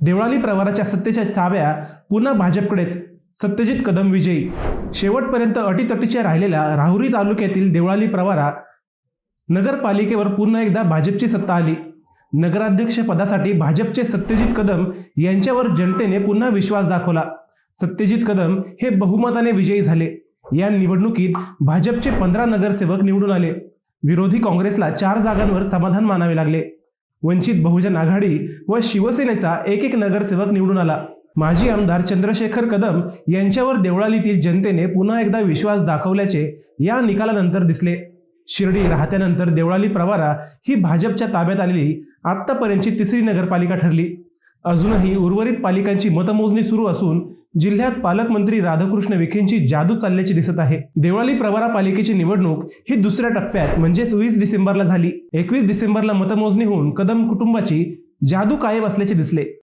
देवळाली प्रवाराच्या सत्तेच्या चाव्या पुन्हा भाजपकडेच. सत्यजित कदम विजयी. शेवटपर्यंत अटीतटीच्या राहिलेल्या राहुरी तालुक्यातील देवळाली प्रवारा नगरपालिकेवर पुन्हा एकदा भाजपची सत्ता आली. नगराध्यक्ष पदासाठी भाजपचे सत्यजित कदम यांच्यावर जनतेने पुन्हा विश्वास दाखवला. सत्यजित कदम हे बहुमताने विजयी झाले. या निवडणुकीत भाजपचे 15 नगरसेवक निवडून आले. विरोधी काँग्रेसला 4 जागांवर समाधान मानावे लागले. वंचित बहुजन आघाडी व शिवसेनेचा एक नगरसेवक निवडून आला. माजी आमदार चंद्रशेखर कदम यांच्यावर देवळालीतील जनतेने पुन्हा एकदा विश्वास दाखवल्याचे या निकालानंतर दिसले. शिर्डी राहत्यानंतर देवळाली प्रवारा ही भाजपच्या ताब्यात आलेली आत्तापर्यंतची 3री नगरपालिका ठरली. अजूनही उर्वरित पालिकांची मतमोजणी सुरू असून जिल्ह्यात पालकमंत्री राधाकृष्ण विखेंची जादू चालल्याची दिसत आहे. देवळाली प्रवारा पालिकेची निवडणूक ही दुसऱ्या टप्प्यात म्हणजेच 20 डिसेंबरला झाली. 21 डिसेंबरला मतमोजणी होऊन कदम कुटुंबाची जादू कायम असल्याचे दिसले.